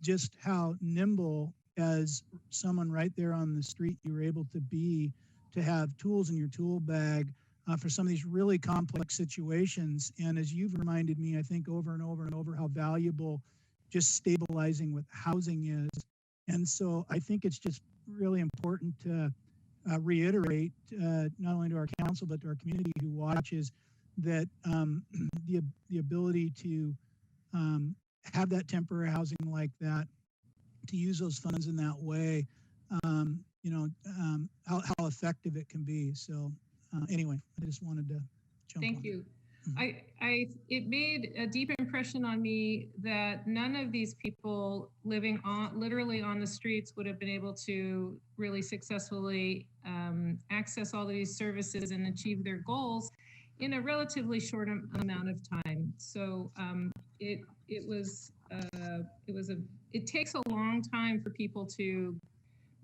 just how nimble as someone right there on the street you were able to be, to have tools in your tool bag for some of these really complex situations. And as you've reminded me, I think over and over and over, how valuable just stabilizing with housing is. And so I think it's just really important to reiterate, not only to our council, but to our community who watches, that the ability to have that temporary housing like that, to use those funds in that way, how effective it can be. So anyway, I just wanted to jump on. Thank you. It made a deep impression on me that none of these people living literally on the streets would have been able to really successfully access all of these services and achieve their goals in a relatively short amount of time. So it takes a long time for people to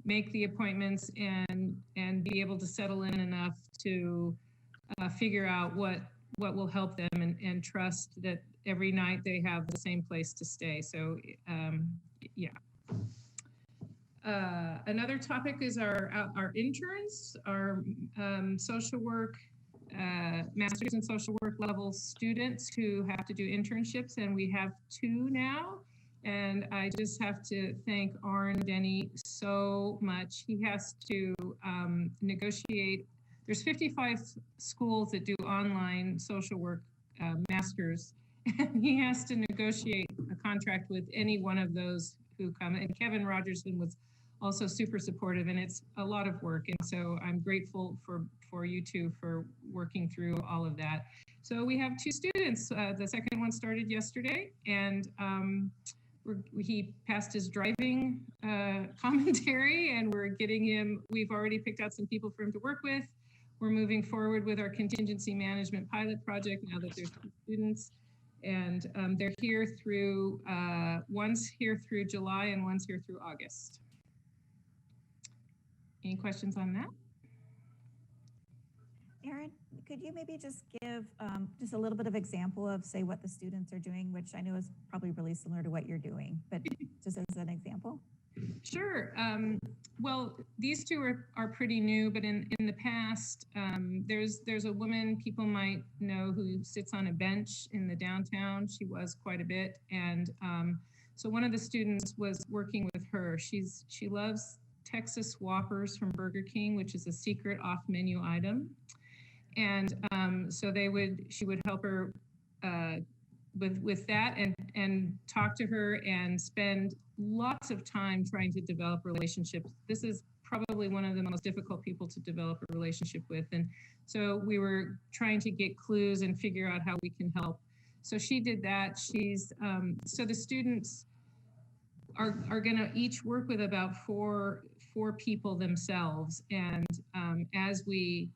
make the appointments and be able to settle in enough to figure out what will help them and trust that every night they have the same place to stay. So yeah. Another topic is our interns, our social work, master's in social work level students who have to do internships, and we have 2 now. And I just have to thank Arn Denny so much. He has to negotiate. There's 55 schools that do online social work masters, and he has to negotiate a contract with any one of those who come. And Kevin Rogerson was also super supportive, and it's a lot of work. And so I'm grateful for you two for working through all of that. So we have 2 students. The second one started yesterday, and he passed his driving commentary, and we've already picked out some people for him to work with. We're moving forward with our contingency management pilot project now that there's 2 students. And they're here through, one's here through July and one's here through August. Any questions on that? Erin, could you maybe just give just a little bit of example of, say, what the students are doing, which I know is probably really similar to what you're doing, but just as an example? Sure. Well, these 2 are pretty new, but in the past, there's a woman people might know who sits on a bench in the downtown. She was quite a bit. And so one of the students was working with her. She loves Texas Whoppers from Burger King, which is a secret off-menu item. And so she would help her with that and talk to her and spend lots of time trying to develop relationships. This is probably one of the most difficult people to develop a relationship with. And so we were trying to get clues and figure out how we can help. So she did that. So the students are gonna each work with about four people themselves. And as we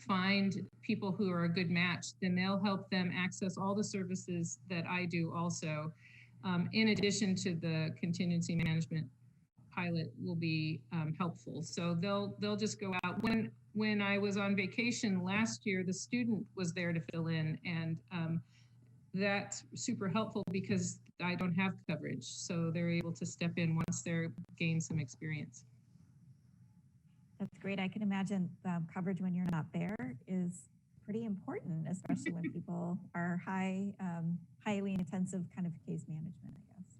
find people who are a good match, then they'll help them access all the services that I do also. In addition to the contingency management pilot will be helpful. So they'll just go out. When I was on vacation last year, the student was there to fill in, and that's super helpful because I don't have coverage. So they're able to step in once they're gained some experience. That's great. I can imagine coverage when you're not there is pretty important, especially when people are highly intensive kind of case management, I guess.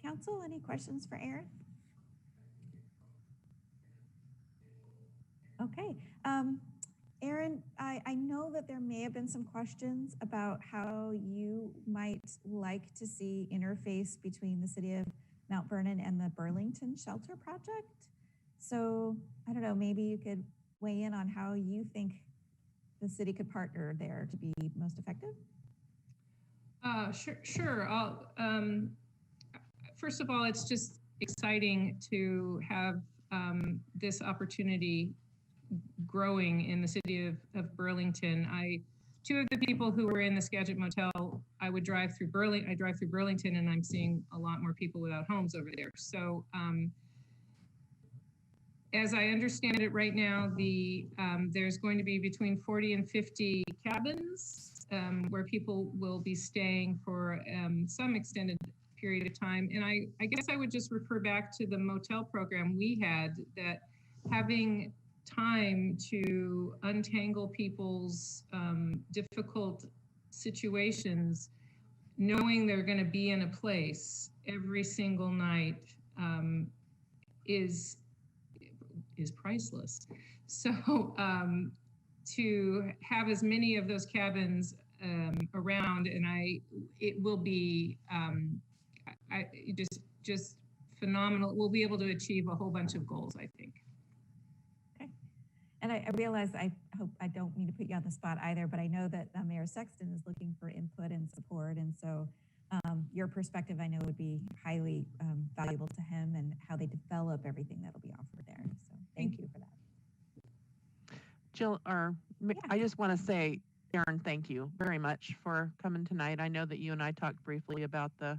Council, any questions for Erin? Okay. Erin, I know that there may have been some questions about how you might like to see interface between the city of Mount Vernon and the Burlington Shelter Project. So I don't know, maybe you could weigh in on how you think the city could partner there to be most effective? Sure. First of all, it's just exciting to have this opportunity growing in the city of Burlington. Two of the people who were in the Skagit Motel, I drive through Burlington, and I'm seeing a lot more people without homes over there. So as I understand it right now, there's going to be between 40 and 50 cabins where people will be staying for some extended period of time. And I guess I would just refer back to the motel program we had, that having time to untangle people's difficult situations, knowing they're going to be in a place every single night, is priceless. So to have as many of those cabins around, and it will be just phenomenal. We'll be able to achieve a whole bunch of goals, I think. Okay. And I realize, I hope I don't mean to put you on the spot either, but I know that Mayor Sexton is looking for input and support. And so your perspective, I know, would be highly valuable to him, and how they develop everything that'll be offered there. So thank you for that. Jill, Yeah. I just want to say, Erin, thank you very much for coming tonight. I know that you and I talked briefly about the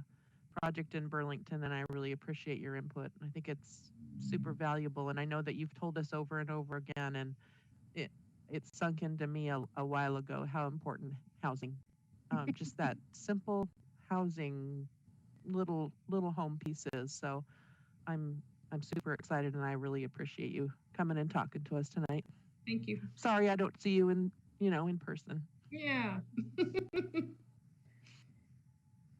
project in Burlington, and I really appreciate your input. I think it's super valuable, and I know that you've told us over and over again, and it sunk into me a while ago how important housing, just that simple housing, little home pieces. So I'm super excited, and I really appreciate you coming and talking to us tonight. Thank you. Sorry I don't see you in person. Yeah.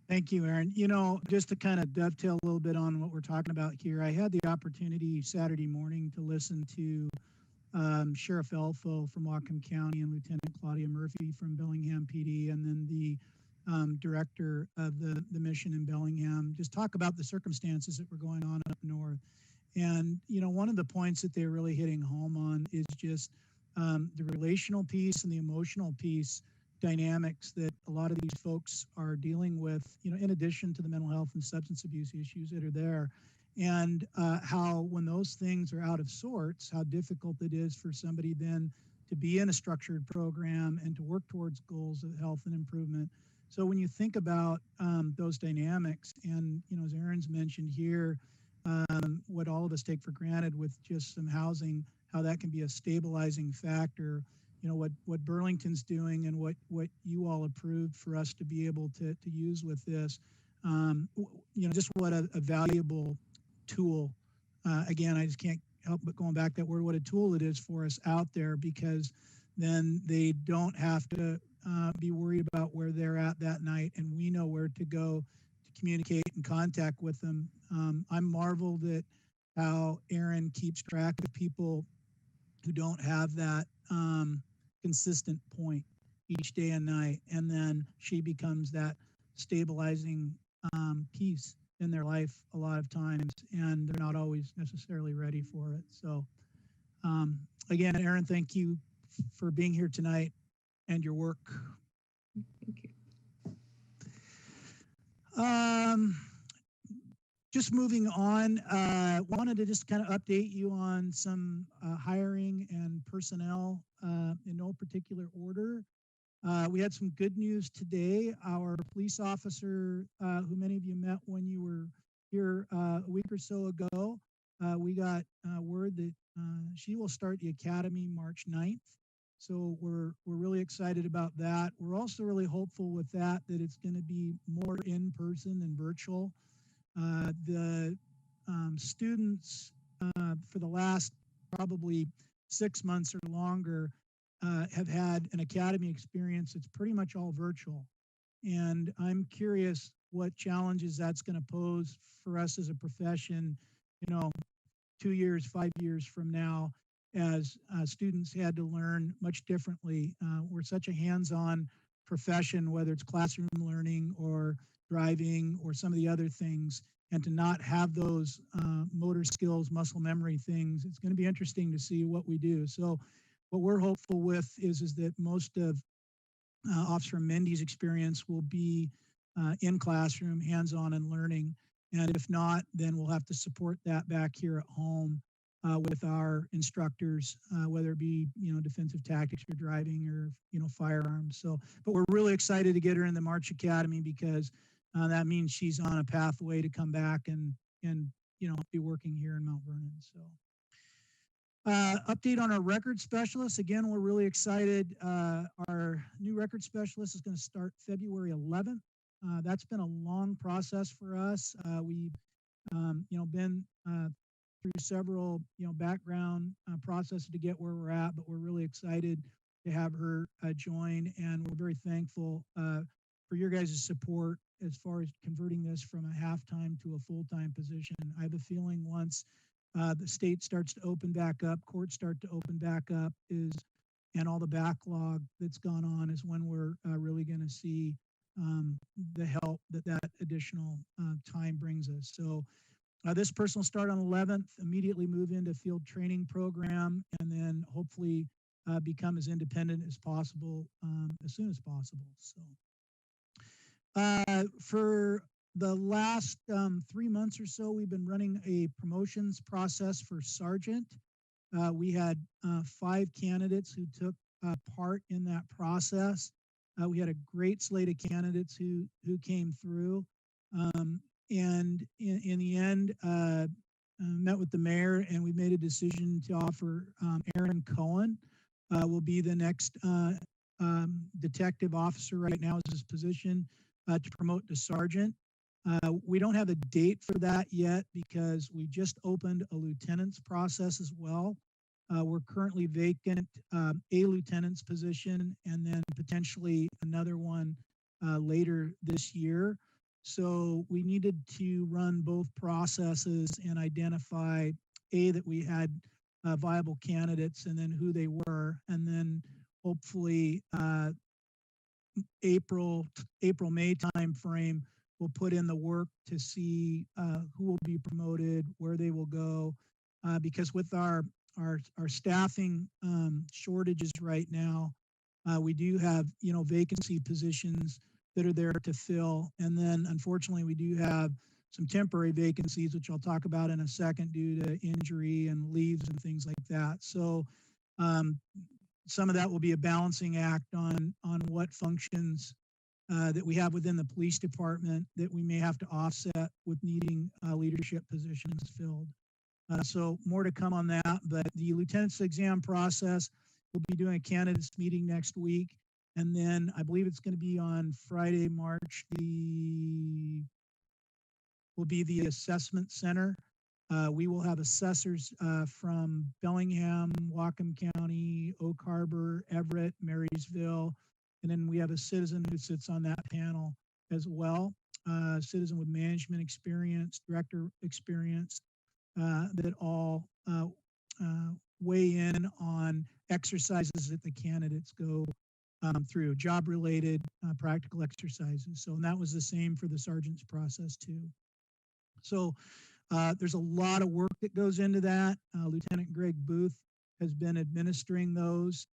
Thank you, Erin. You know, just to kind of dovetail a little bit on what we're talking about here, I had the opportunity Saturday morning to listen to Sheriff Elfo from Whatcom County and Lieutenant Claudia Murphy from Bellingham PD, and then the director of the mission in Bellingham, just talk about the circumstances that were going on up north. And, you know, one of the points that they're really hitting home on is just the relational piece and the emotional piece dynamics that a lot of these folks are dealing with, you know, in addition to the mental health and substance abuse issues that are there. And how when those things are out of sorts, how difficult it is for somebody then to be in a structured program and to work towards goals of health and improvement. So when you think about those dynamics, and, you know, as Erin's mentioned here, what all of us take for granted with just some housing, how that can be a stabilizing factor. You know, what Burlington's doing and what you all approved for us to be able to use with this, you know, just what a valuable tool. Again, I just can't help but going back that word, what a tool it is for us out there, because then they don't have to be worried about where they're at that night, and we know where to go to communicate and contact with them. I'm marveled at how Erin keeps track of people who don't have that consistent point each day and night, and then she becomes that stabilizing piece in their life a lot of times, and they're not always necessarily ready for it. So again, Erin, thank you for being here tonight and your work. Thank you. Just moving on, wanted to just kind of update you on some hiring and personnel in no particular order. We had some good news today. Our police officer, who many of you met when you were here a week or so ago, we got word that she will start the academy March 9th. So we're really excited about that. We're also really hopeful with that it's going to be more in person than virtual. The students for the last probably 6 months or longer have had an academy experience that's pretty much all virtual. And I'm curious what challenges that's going to pose for us as a profession, you know, 2 years, 5 years from now, as students had to learn much differently. We're such a hands-on profession, whether it's classroom learning or driving or some of the other things, and to not have those motor skills, muscle memory things, it's going to be interesting to see what we do. So what we're hopeful with is that most of Officer Mendy's experience will be in classroom, hands-on and learning. And if not, then we'll have to support that back here at home with our instructors, whether it be, you know, defensive tactics or driving or, you know, firearms. So, but we're really excited to get her in the March Academy, because that means she's on a pathway to come back and you know, be working here in Mount Vernon. So update on our record specialist. Again, we're really excited. Our new record specialist is going to start February 11th. That's been a long process for us. We've been through several background processes to get where we're at, but we're really excited to have her join, and we're very thankful for your guys' support as far as converting this from a half-time to a full-time position. I have a feeling once the state starts to open back up, courts start to open back up, and all the backlog that's gone on is when we're really going to see the help that additional time brings us. So this person will start on 11th, immediately move into field training program, and then hopefully become as independent as possible as soon as possible. So for the last 3 months or so, we've been running a promotions process for sergeant. We had 5 candidates who took part in that process. We had a great slate of candidates who came through. And in the end, met with the mayor, and we made a decision to offer Aaron Cohen will be the next detective officer. Right now is his position to promote to sergeant. We don't have a date for that yet because we just opened a lieutenant's process as well. We're currently vacant a lieutenant's position and then potentially another one later this year. So we needed to run both processes and identify that we had viable candidates and then who they were, and then hopefully April-May timeframe we'll put in the work to see who will be promoted, where they will go, because with our staffing shortages right now, we do have vacancy positions that are there to fill, and then unfortunately we do have some temporary vacancies, which I'll talk about in a second, due to injury and leaves and things like that. So some of that will be a balancing act on what functions that we have within the police department that we may have to offset with needing leadership positions filled. So more to come on that, but the lieutenant's exam process, we'll be doing a candidates meeting next week. And then I believe it's going to be on Friday, March, will be the assessment center. We will have assessors from Bellingham, Whatcom County, Oak Harbor, Everett, Marysville, and then we have a citizen who sits on that panel as well, citizen with management experience, director experience, that all weigh in on exercises that the candidates go through, job-related practical exercises. So, and that was the same for the sergeant's process too. So there's a lot of work that goes into that. Lieutenant Greg Booth has been administering those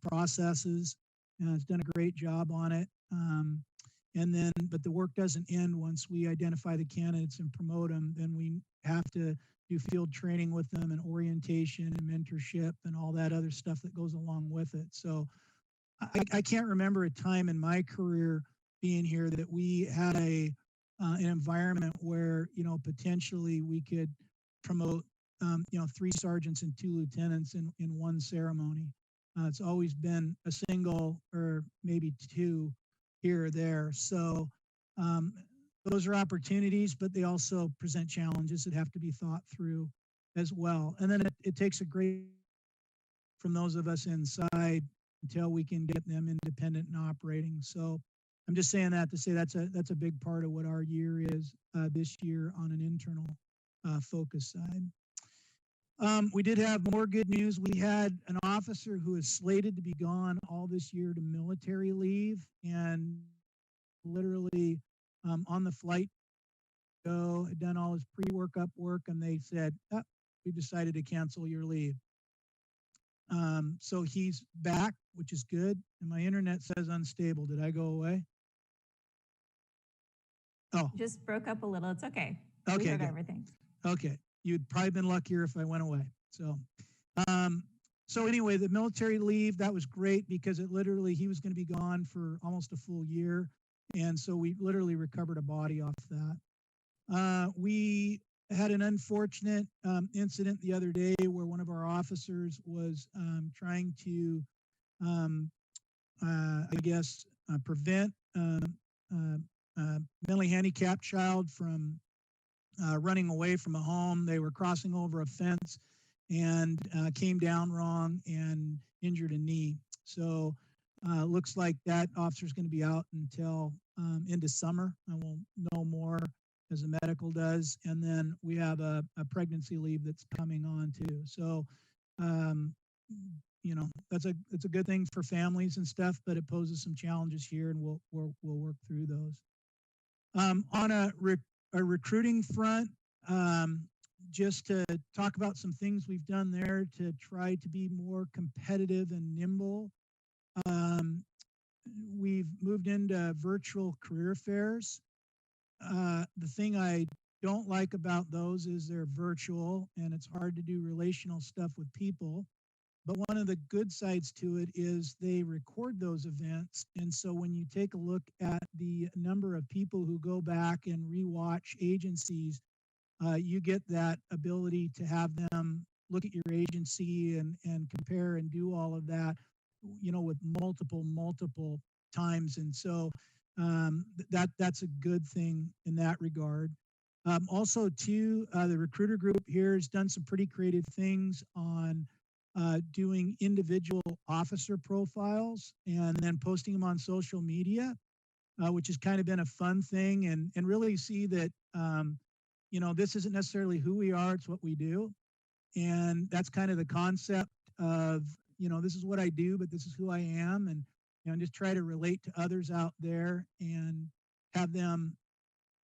processes and has done a great job on it. But the work doesn't end once we identify the candidates and promote them. Then we have to do field training with them and orientation and mentorship and all that other stuff that goes along with it. So I can't remember a time in my career being here that we had an environment where potentially we could promote 3 sergeants and 2 lieutenants in one ceremony. It's always been a single or maybe 2 here or there. So those are opportunities, but they also present challenges that have to be thought through as well. And then it takes a great from those of us inside until we can get them independent and operating. So I'm just saying that to say that's a big part of what our year is this year on an internal focus side. We did have more good news. We had an officer who is slated to be gone all this year to military leave, and literally on the flight had done all his pre-workup work, and they said, we decided to cancel your leave. So he's back, which is good. And my internet says unstable. Did I go away? Oh. Just broke up a little. It's okay. Okay. We heard everything. Okay. You'd probably been luckier if I went away. So anyway, the military leave, that was great because he was going to be gone for almost a full year. And so we literally recovered a body off that. We had an unfortunate incident the other day where one of our officers was trying to, prevent mentally handicapped child from running away from a home. They were crossing over a fence and came down wrong and injured a knee. So looks like that officer's going to be out until into summer. I will know more as the medical does. And then we have a pregnancy leave that's coming on too. So, you know, it's a good thing for families and stuff, but it poses some challenges here, and we'll work through those. On a recruiting front, just to talk about some things we've done there to try to be more competitive and nimble. We've moved into virtual career fairs. The thing I don't like about those is they're virtual and it's hard to do relational stuff with people. But one of the good sides to it is they record those events. And so when you take a look at the number of people who go back and rewatch agencies, you get that ability to have them look at your agency and compare and do all of that, you know, with multiple times. And so that's a good thing in that regard. Also, too, the recruiter group here has done some pretty creative things on doing individual officer profiles and then posting them on social media, which has kind of been a fun thing, and really see that, you know, this isn't necessarily who we are, it's what we do. And that's kind of the concept of, you know, this is what I do, but this is who I am. And, you know, just try to relate to others out there and have them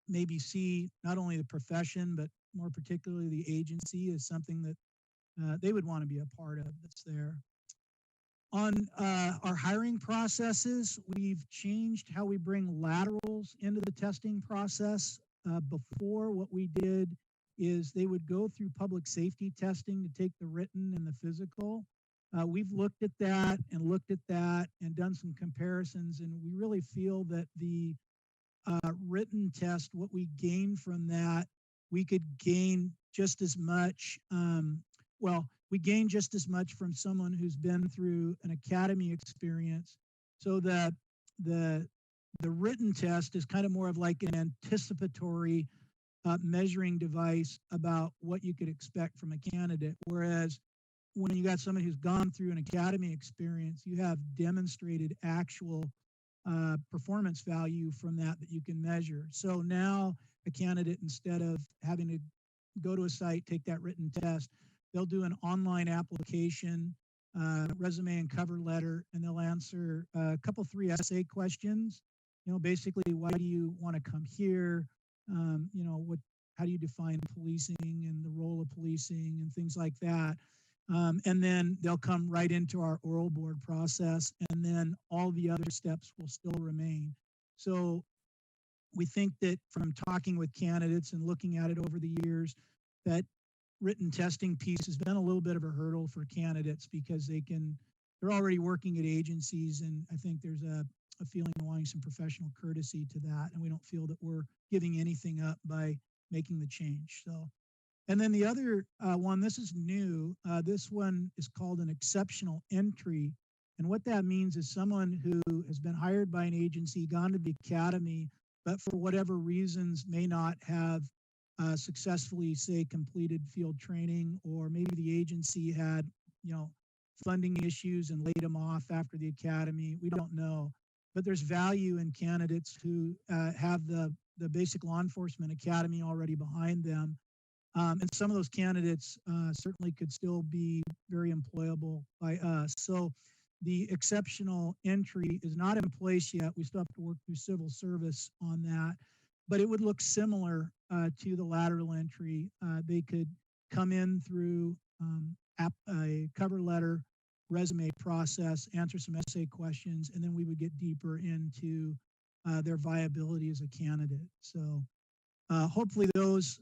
maybe see not only the profession, but more particularly the agency as something that they would want to be a part of that's there. On our hiring processes, we've changed how we bring laterals into the testing process. Before, what we did is they would go through public safety testing to take the written and the physical. We've looked at that and done some comparisons, and we really feel that the written test, what we gain from that, we could gain just as much. We gain just as much from someone who's been through an academy experience. So that the written test is kind of more of like an anticipatory measuring device about what you could expect from a candidate. Whereas when you got someone who's gone through an academy experience, you have demonstrated actual performance value from that you can measure. So now a candidate, instead of having to go to a site, take that written test, they'll do an online application, resume and cover letter, and they'll answer a couple, 3 essay questions. You know, basically, why do you want to come here? You know, how do you define policing and the role of policing and things like that? And then they'll come right into our oral board process, and then all the other steps will still remain. So we think that from talking with candidates and looking at it over the years, that written testing piece has been a little bit of a hurdle for candidates because they're already working at agencies, and I think there's a feeling of wanting some professional courtesy to that, and we don't feel that we're giving anything up by making the change. So, and then the other one, this is new. This one is called an exceptional entry, and what that means is someone who has been hired by an agency, gone to the academy, but for whatever reasons may not have successfully, say, completed field training, or maybe the agency had, you know, funding issues and laid them off after the academy. We don't know, but there's value in candidates who have the basic law enforcement academy already behind them, and some of those candidates certainly could still be very employable by us. So the exceptional entry is not in place yet. We still have to work through civil service on that, but it would look similar to the lateral entry. They could come in through a cover letter, resume process, answer some essay questions, and then we would get deeper into their viability as a candidate. So hopefully those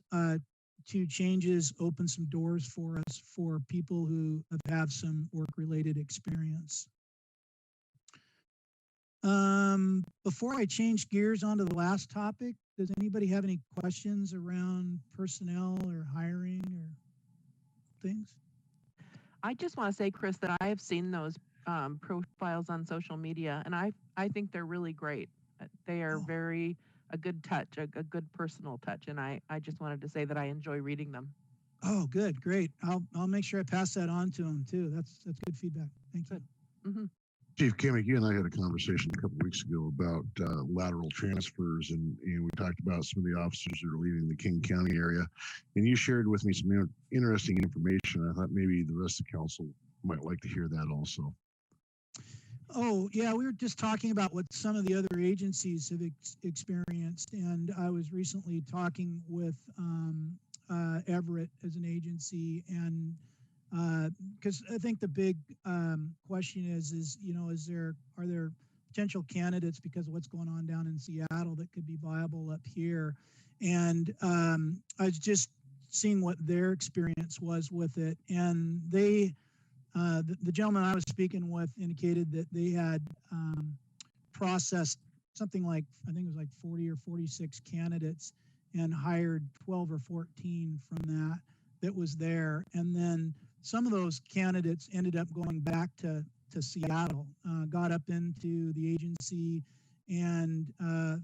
2 changes open some doors for us for people who have some work-related experience. Before I change gears onto the last topic, does anybody have any questions around personnel or hiring or things? I just want to say, Chris, that I have seen those profiles on social media, and I think they're really great. They are very a good touch, a good personal touch. And I just wanted to say that I enjoy reading them. Oh, good, great. I'll make sure I pass that on to him too. That's good feedback. Thank you. Mm-hmm. Chief Kimmick, you and I had a conversation a couple of weeks ago about lateral transfers, and we talked about some of the officers that are leaving the King County area, and you shared with me some interesting information. I thought maybe the rest of the council might like to hear that also. Oh, yeah, we were just talking about what some of the other agencies have experienced, and I was recently talking with Everett as an agency, and because I think the big question is are there potential candidates because of what's going on down in Seattle that could be viable up here, and I was just seeing what their experience was with it, and they. The gentleman I was speaking with indicated that they had processed something like, I think it was like 40 or 46 candidates and hired 12 or 14 from that was there. And then some of those candidates ended up going back to Seattle, got up into the agency and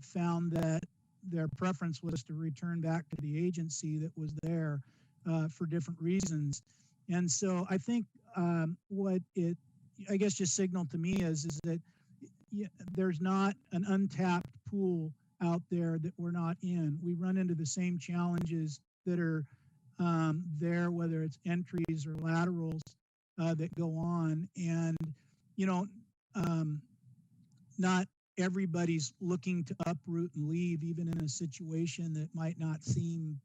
found that their preference was to return back to the agency that was there for different reasons. And so I think what it, I guess, just signaled to me is that there's not an untapped pool out there that we're not in. We run into the same challenges that are there, whether it's entries or laterals that go on. And, not everybody's looking to uproot and leave, even in a situation that might not seem,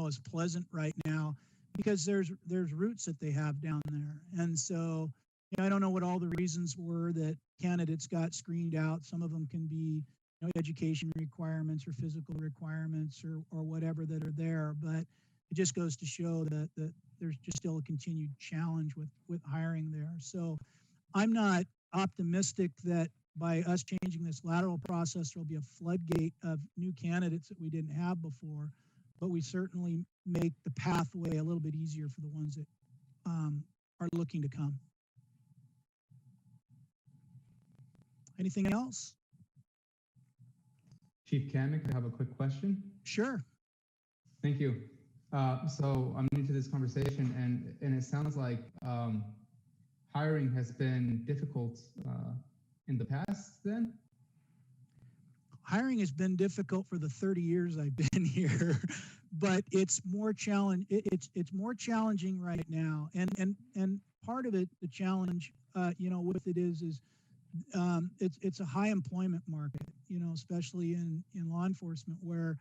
as pleasant right now, because there's roots that they have down there. And so, I don't know what all the reasons were that candidates got screened out. Some of them can be education requirements or physical requirements or whatever that are there. But it just goes to show that there's just still a continued challenge with hiring there. So I'm not optimistic that by us changing this lateral process, there'll be a floodgate of new candidates that we didn't have before. But we certainly make the pathway a little bit easier for the ones that are looking to come. Anything else? Chief Kamick, I have a quick question. Sure. Thank you. So I'm new to this conversation, and it sounds like hiring has been difficult in the past then? Hiring has been difficult for the 30 years I've been here, but it's more it's more challenging right now. And part of it, the challenge, with it is it's a high employment market, especially in law enforcement, where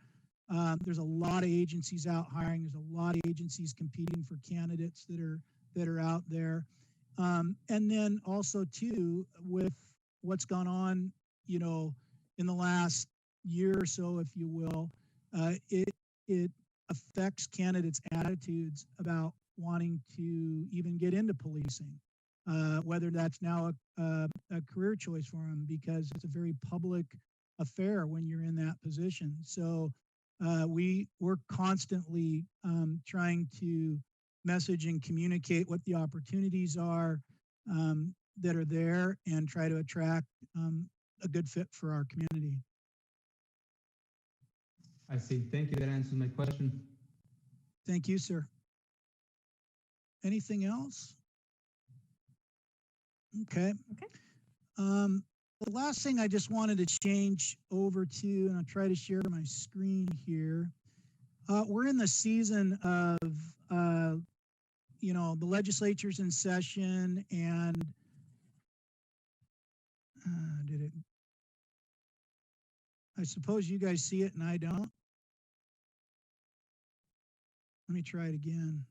there's a lot of agencies out hiring. There's a lot of agencies competing for candidates that are out there. And then also too, with what's gone on, in the last year or so, if you will, it affects candidates' attitudes about wanting to even get into policing, whether that's now a career choice for them, because it's a very public affair when you're in that position. So we're constantly trying to message and communicate what the opportunities are that are there, and try to attract a good fit for our community. I see. Thank you. That answers my question. Thank you, sir. Anything else? Okay. The last thing I just wanted to change over to, and I'll try to share my screen here. We're in the season of, the legislature's in session, and I suppose you guys see it and I don't. Let me try it again.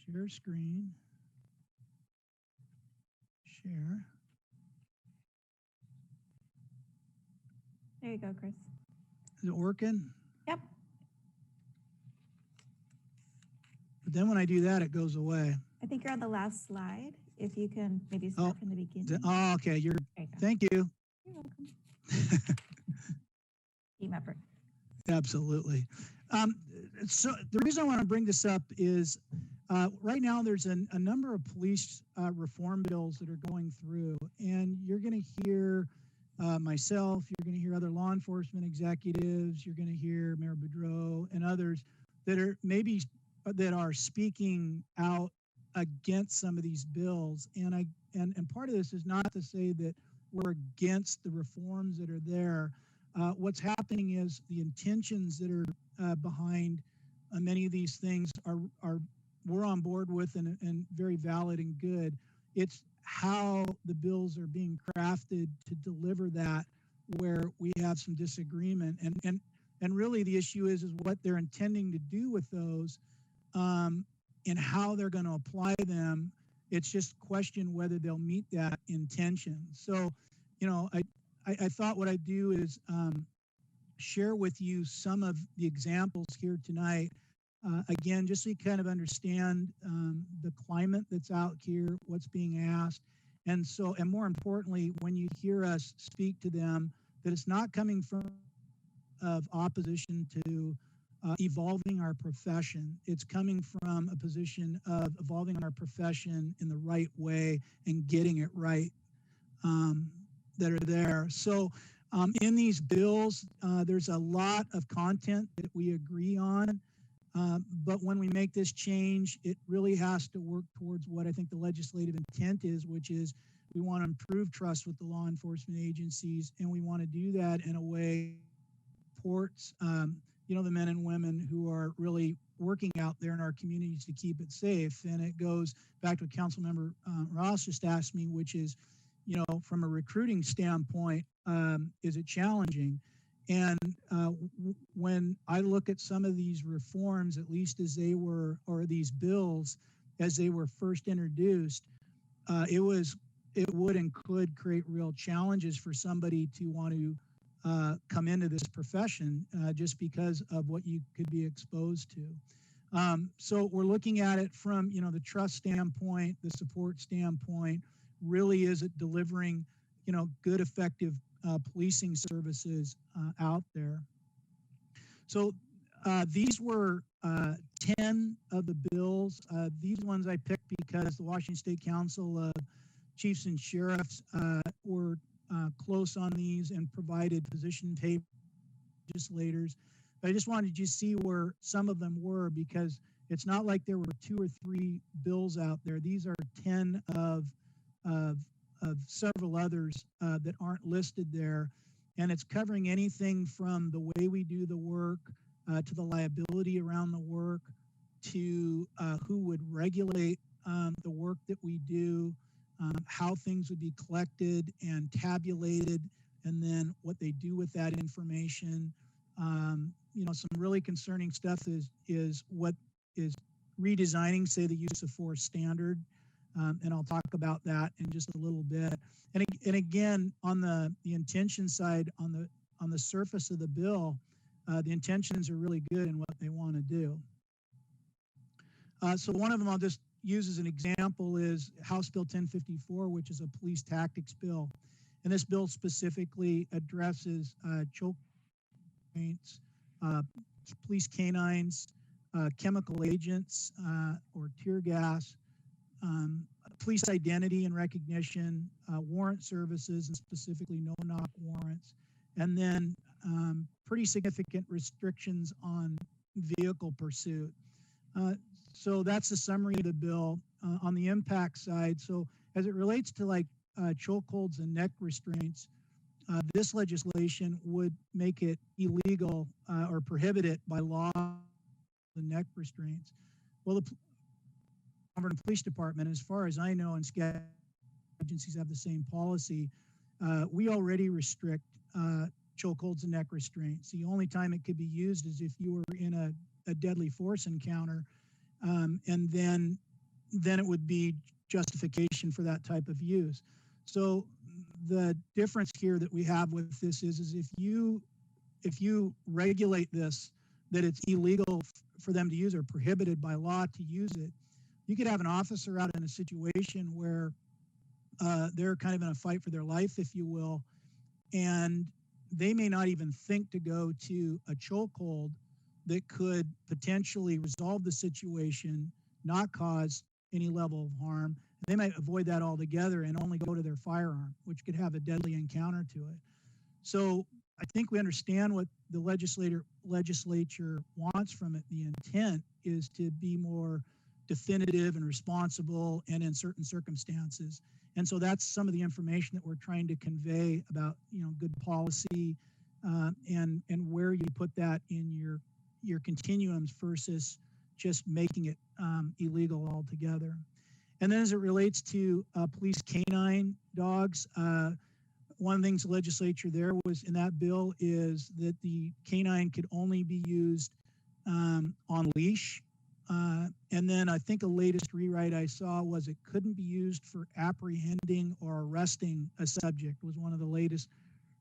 Share screen. Share. There you go, Chris. Is it working? Yep. But then when I do that, it goes away. I think you're on the last slide. If you can maybe start from the beginning. Oh, okay. There you go. Thank you. You're welcome. Team effort. Absolutely. So the reason I want to bring this up is right now there's a number of police reform bills that are going through, and you're going to hear myself, you're going to hear other law enforcement executives, you're going to hear Mayor Boudreau and others that are maybe that are speaking out against some of these bills. And part of this is not to say that we're against the reforms that are there. What's happening is the intentions that are behind many of these things are we're on board with and very valid and good. It's how the bills are being crafted to deliver that where we have some disagreement. And really the issue is what they're intending to do with those, and how they're going to apply them. It's just question whether they'll meet that intention. So, you know, I thought what I'd do is share with you some of the examples here tonight. Again, just so you kind of understand the climate that's out here, what's being asked. And so, and more importantly, when you hear us speak to them, that it's not coming from of opposition to evolving our profession. It's coming from a position of evolving our profession in the right way and getting it right that are there. So in these bills, there's a lot of content that we agree on. But when we make this change, it really has to work towards what I think the legislative intent is, which is we want to improve trust with the law enforcement agencies, and we want to do that in a way that supports you know, the men and women who are really working out there in our communities to keep it safe. And it goes back to what Councilmember Ross just asked me, which is, you know, from a recruiting standpoint, is it challenging? And when I look at some of these reforms, at least as they were, or these bills as they were first introduced, it would and could create real challenges for somebody to want to come into this profession just because of what you could be exposed to. So we're looking at it from, you know, the trust standpoint, the support standpoint. Really, is it delivering, you know, good, effective policing services out there? So these were 10 of the bills. These ones I picked because the Washington State Council of Chiefs and Sheriffs were close on these and provided position papers to legislators. But I just wanted you to see where some of them were, because it's not like there were 2 or 3 bills out there. These are 10 of several others that aren't listed there. And it's covering anything from the way we do the work to the liability around the work to who would regulate the work that we do, how things would be collected and tabulated, and then what they do with that information. You know, some really concerning stuff is what is redesigning, say, the use of force standard. And I'll talk about that in just a little bit. And again, on the intention side, on the surface of the bill, the intentions are really good in what they want to do. So one of them I'll just use as an example is House Bill 1054, which is a police tactics bill. And this bill specifically addresses choke points, police canines, chemical agents or tear gas, police identity and recognition, warrant services, and specifically no-knock warrants, and then pretty significant restrictions on vehicle pursuit. So that's the summary of the bill. On the impact side, so as it relates to like chokeholds and neck restraints, this legislation would make it illegal or prohibit it by law, the neck restraints. Well, the Mount Vernon Police Department, as far as I know, and SCAD agencies have the same policy, we already restrict chokeholds and neck restraints. The only time it could be used is if you were in a deadly force encounter, and then it would be justification for that type of use. So the difference here that we have with this is if you regulate this, that it's illegal for them to use or prohibited by law to use it, you could have an officer out in a situation where they're kind of in a fight for their life, if you will, and they may not even think to go to a chokehold that could potentially resolve the situation, not cause any level of harm, They might avoid that altogether and only go to their firearm, which could have a deadly encounter to it. So I think we understand what the legislature wants from it. The intent is to be more definitive and responsible and in certain circumstances. And so that's some of the information that we're trying to convey about, good policy and where you put that in your continuums versus just making it illegal altogether. And then as it relates to police canine dogs, one of the things the legislature there was in that bill is that the canine could only be used on leash. And then I think a latest rewrite I saw was it couldn't be used for apprehending or arresting a subject was one of the latest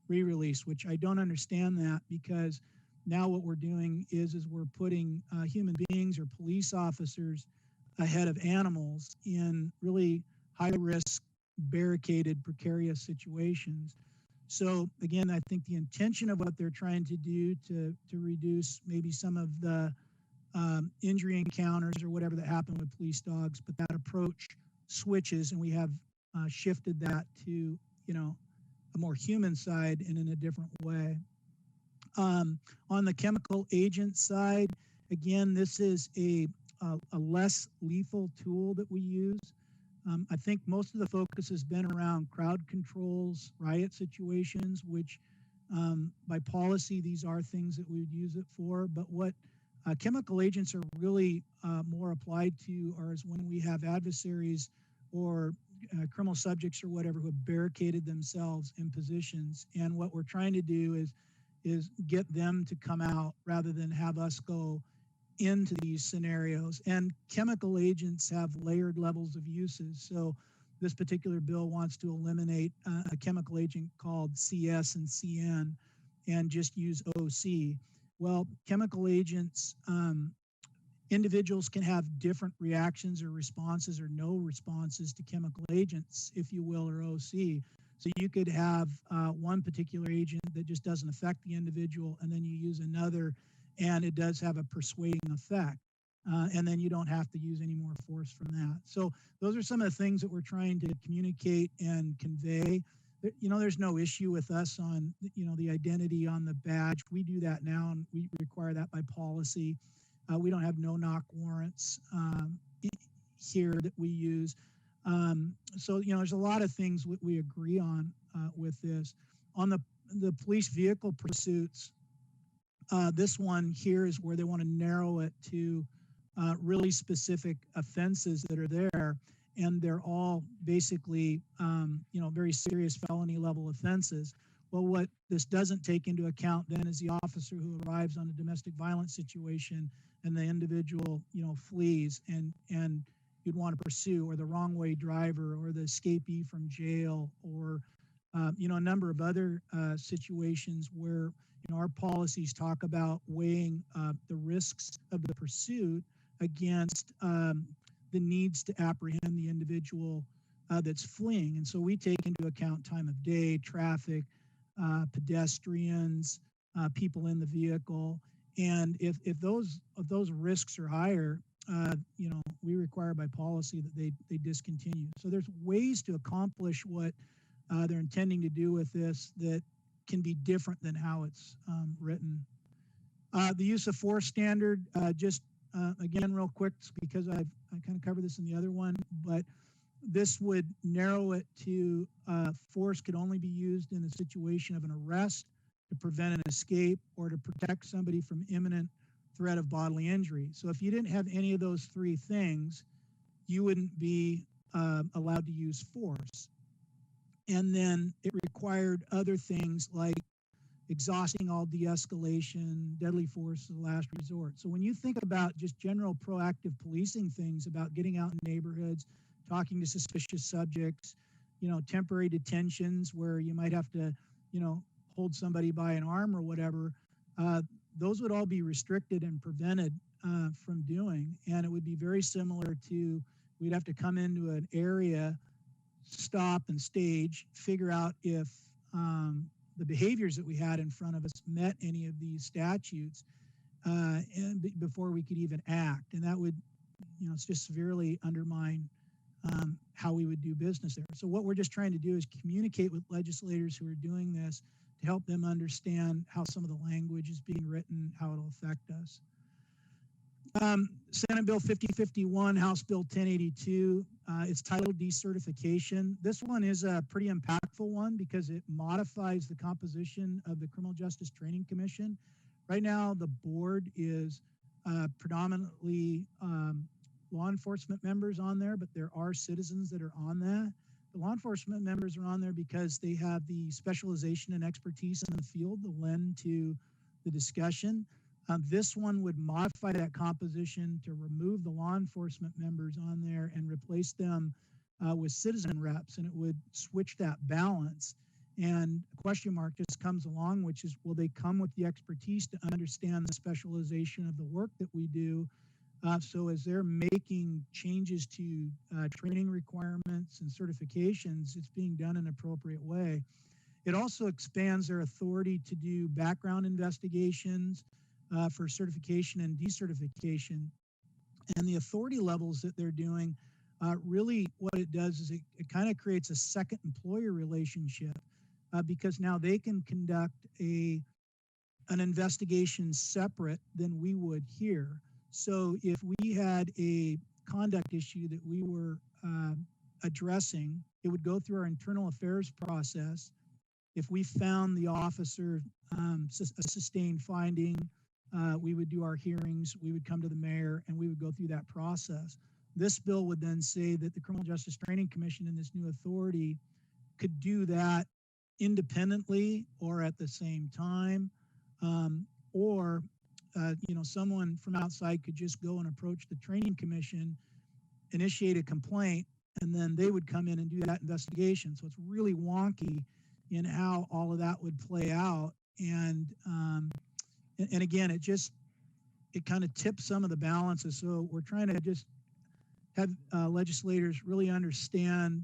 re-release, which I don't understand that because now what we're doing is we're putting human beings or police officers ahead of animals in really high risk, barricaded, precarious situations. So again, I think the intention of what they're trying to do to reduce maybe some of the injury encounters or whatever that happen with police dogs, but that approach switches and we have shifted that to, a more human side and in a different way. On the chemical agent side, again, this is a less lethal tool that we use. I think most of the focus has been around crowd controls, riot situations, which by policy, these are things that we would use it for. But what chemical agents are really more applied to are is when we have adversaries or criminal subjects or whatever who have barricaded themselves in positions. And what we're trying to do is get them to come out rather than have us go into these scenarios. And chemical agents have layered levels of uses. So this particular bill wants to eliminate a chemical agent called CS and CN and just use OC. Well, chemical agents, individuals can have different reactions or responses or no responses to chemical agents, if you will, or OC. So you could have one particular agent that just doesn't affect the individual, and then you use another, and it does have a persuading effect. And then you don't have to use any more force from that. So those are some of the things that we're trying to communicate and convey. There's no issue with us on, the identity on the badge. We do that now, and we require that by policy. We don't have no-knock warrants here that we use. So, there's a lot of things we agree on with this. On the police vehicle pursuits, this one here is where they want to narrow it to really specific offenses that are there, and they're all basically, very serious felony level offenses. Well, what this doesn't take into account then is the officer who arrives on a domestic violence situation and the individual, flees and you'd want to pursue, or the wrong way driver, or the escapee from jail, or, a number of other situations where, our policies talk about weighing the risks of the pursuit against the needs to apprehend the individual that's fleeing. And so we take into account time of day, traffic, pedestrians, people in the vehicle. And if those risks are higher, we require by policy that they discontinue. So there's ways to accomplish what they're intending to do with this that can be different than how it's written. The use of force standard, again, real quick, because I kind of covered this in the other one, but this would narrow it to force could only be used in a situation of an arrest, to prevent an escape, or to protect somebody from imminent threat of bodily injury. So if you didn't have any of those three things, you wouldn't be allowed to use force. And then it required other things like exhausting all de-escalation, deadly force of the last resort. So when you think about just general proactive policing things about getting out in neighborhoods, talking to suspicious subjects, temporary detentions where you might have to, hold somebody by an arm or whatever, those would all be restricted and prevented from doing. And it would be very similar to, we'd have to come into an area, stop and stage, figure out if the behaviors that we had in front of us met any of these statutes and before we could even act. And that would, just severely undermine how we would do business there. So what we're just trying to do is communicate with legislators who are doing this to help them understand how some of the language is being written, how it'll affect us. Senate Bill 5051, House Bill 1082, it's titled decertification. This one is a pretty impactful one because it modifies the composition of the Criminal Justice Training Commission. Right now, the board is predominantly law enforcement members on there, but there are citizens that are on that. The law enforcement members are on there because they have the specialization and expertise in the field to lend to the discussion. This one would modify that composition to remove the law enforcement members on there and replace them with citizen reps, and it would switch that balance. And a question mark just comes along, which is, will they come with the expertise to understand the specialization of the work that we do? So as they're making changes to training requirements and certifications, it's being done in an appropriate way. It also expands their authority to do background investigations for certification and decertification. And the authority levels that they're doing, really what it does is it kind of creates a second employer relationship because now they can conduct an investigation separate than we would here. So if we had a conduct issue that we were addressing, it would go through our internal affairs process. If we found the officer a sustained finding, we would do our hearings, we would come to the mayor, and we would go through that process. This bill would then say that the Criminal Justice Training Commission and this new authority could do that independently or at the same time, or someone from outside could just go and approach the Training Commission, initiate a complaint, and then they would come in and do that investigation. So it's really wonky in how all of that would play out. And again, it kind of tips some of the balances. So we're trying to just have legislators really understand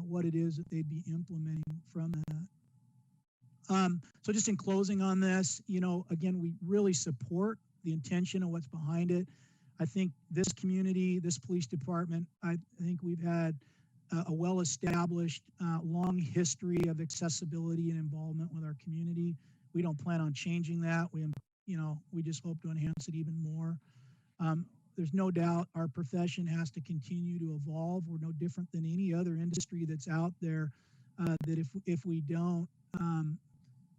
what it is that they'd be implementing from that. So just in closing on this, again, we really support the intention of what's behind it. I think this community, this police department, I think we've had a well-established, long history of accessibility and involvement with our community. We don't plan on changing that. We just hope to enhance it even more. There's no doubt our profession has to continue to evolve. We're no different than any other industry that's out there. That if we don't,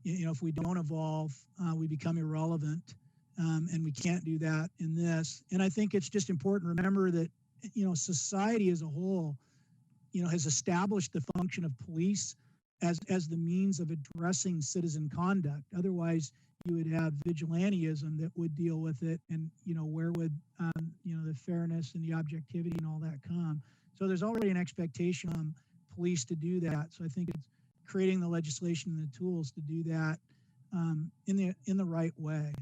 if we don't evolve, we become irrelevant, and we can't do that in this. And I think it's just important to remember that society as a whole, has established the function of police as the means of addressing citizen conduct. Otherwise, you would have vigilantism that would deal with it, and where would the fairness and the objectivity and all that come? So there's already an expectation on police to do that. So I think it's creating the legislation and the tools to do that in the right way.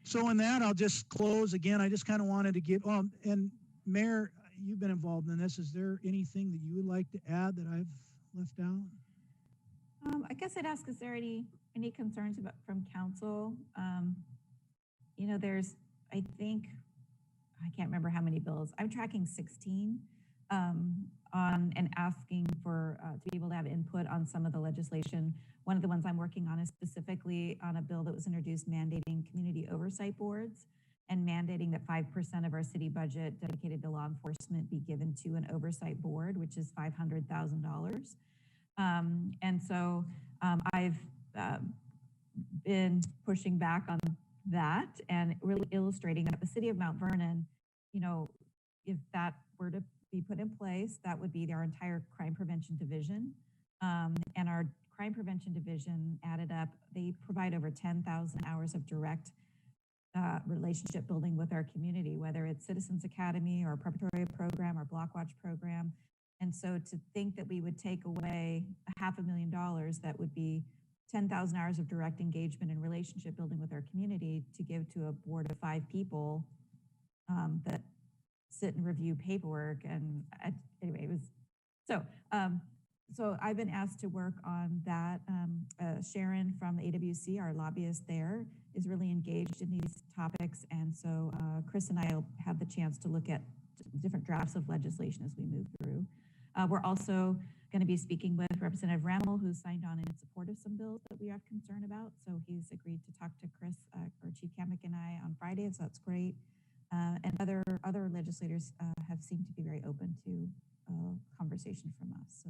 So in that, I'll just close again. I just kind of wanted to give. And Mayor, you've been involved in this. Is there anything that you would like to add that I've left out? I guess I'd ask, is there any concerns from council? There's, I can't remember how many bills. I'm tracking 16 on and asking for to be able to have input on some of the legislation. One of the ones I'm working on is specifically on a bill that was introduced mandating community oversight boards and mandating that 5% of our city budget dedicated to law enforcement be given to an oversight board, which is $500,000. And so I've been pushing back on that and really illustrating that the city of Mount Vernon, if that were to be put in place, that would be our entire crime prevention division. And our crime prevention division added up, they provide over 10,000 hours of direct relationship building with our community, whether it's Citizens Academy or preparatory program or Block Watch program. And so to think that we would take away $500,000, that would be 10,000 hours of direct engagement and relationship building with our community to give to a board of 5 people that sit and review paperwork. And anyway, it was, so I've been asked to work on that. Sharon from the AWC, our lobbyist there, is really engaged in these topics. And so Chris and I will have the chance to look at different drafts of legislation as we move through. We're also going to be speaking with Representative Rammel, who's signed on in support of some bills that we have concern about. So he's agreed to talk to Chris or Chief Kamek and I on Friday, so that's great. And other legislators have seemed to be very open to conversation from us. So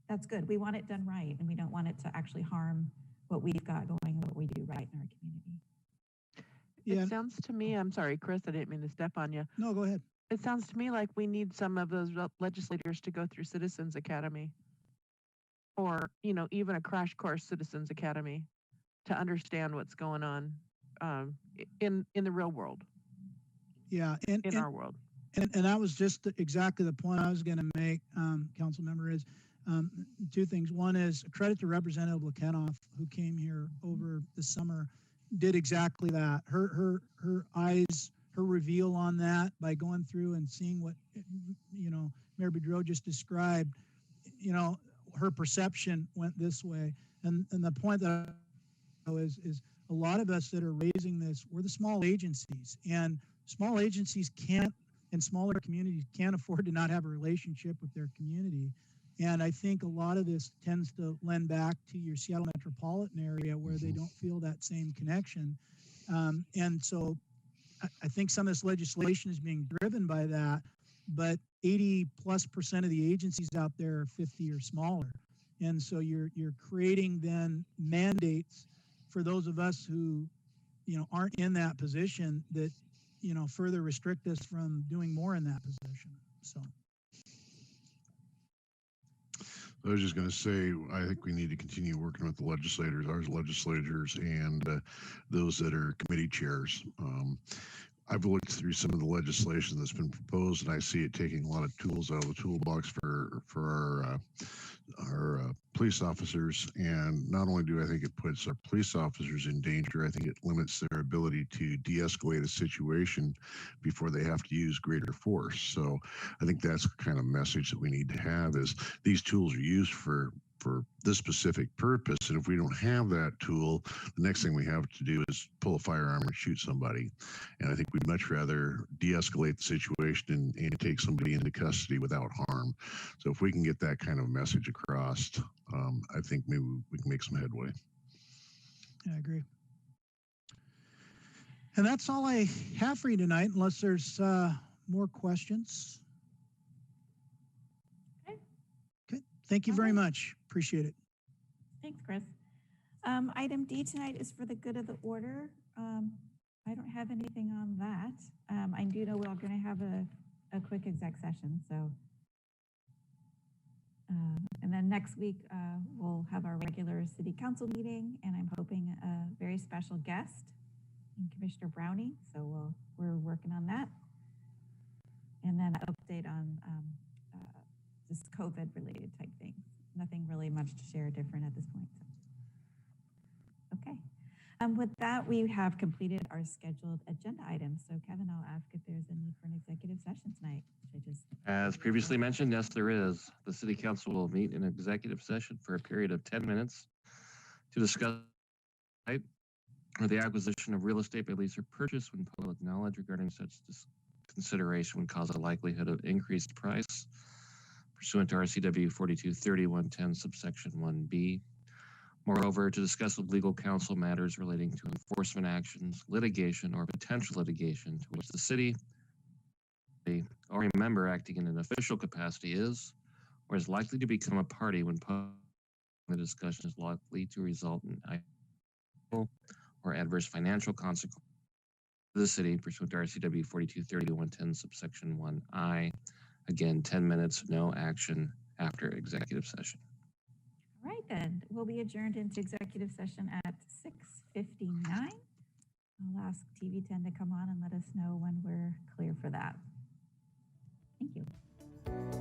that's good. We want it done right, and we don't want it to actually harm what we've got going and what we do right in our community. It sounds to me, I'm sorry, Chris, I didn't mean to step on you. No, go ahead. It sounds to me like we need some of those legislators to go through Citizens Academy, or, you know, even a crash course Citizens Academy, to understand what's going on in the real world. Yeah, in our world. And that was just exactly the point I was going to make, council member, is two things. One is credit to Representative Lekenoff, who came here over the summer, did exactly that. Her eyes, her reveal on that by going through and seeing what, you know, Mayor Boudreau just described, you know, her perception went this way. And the point that is a lot of us that are raising this, we're the small agencies, and small agencies can't, and smaller communities can't afford to not have a relationship with their community. And I think a lot of this tends to lend back to your Seattle metropolitan area where they don't feel that same connection. And so I think some of this legislation is being driven by that, but 80+% of the agencies out there are 50 or smaller. And so you're creating then mandates for those of us who, you know, aren't in that position that, you know, further restrict us from doing more in that position. So. I was just going to say, I think we need to continue working with the legislators, our legislators, and those that are committee chairs. I've looked through some of the legislation that's been proposed, and I see it taking a lot of tools out of the toolbox for our police officers. And not only do I think it puts our police officers in danger, I think it limits their ability to de-escalate a situation before they have to use greater force. So I think that's the kind of message that we need to have, is these tools are used for this specific purpose. And if we don't have that tool, the next thing we have to do is pull a firearm and shoot somebody. And I think we'd much rather de-escalate the situation and take somebody into custody without harm. So if we can get that kind of message across, I think maybe we can make some headway. Yeah, I agree. And that's all I have for you tonight, unless there's more questions. Okay, thank you very much. Appreciate it. Thanks, Chris. Item D tonight is for the good of the order. I don't have anything on that. I do know we're all going to have a quick exec session. So, and then next week we'll have our regular city council meeting, and I'm hoping a very special guest, Commissioner Browning. So we're working on that. And then an update on just COVID related type things. Nothing really much to share different at this point. Okay. With that, we have completed our scheduled agenda items. So Kevin, I'll ask if there's a need for an executive session tonight. As previously mentioned, yes, there is. The City Council will meet in executive session for a period of 10 minutes to discuss or the acquisition of real estate by lease or purchase when public knowledge regarding such consideration would cause a likelihood of increased price pursuant to RCW 4230-110 subsection 1B. Moreover, to discuss with legal counsel matters relating to enforcement actions, litigation, or potential litigation to which the city or a member acting in an official capacity is or is likely to become a party when the discussion is likely to result in or adverse financial consequences to the city pursuant to RCW 4230-110 subsection 1I. Again, 10 minutes, no action after executive session. All right, then we'll be adjourned into executive session at 6:59. I'll ask TV10 to come on and let us know when we're clear for that. Thank you.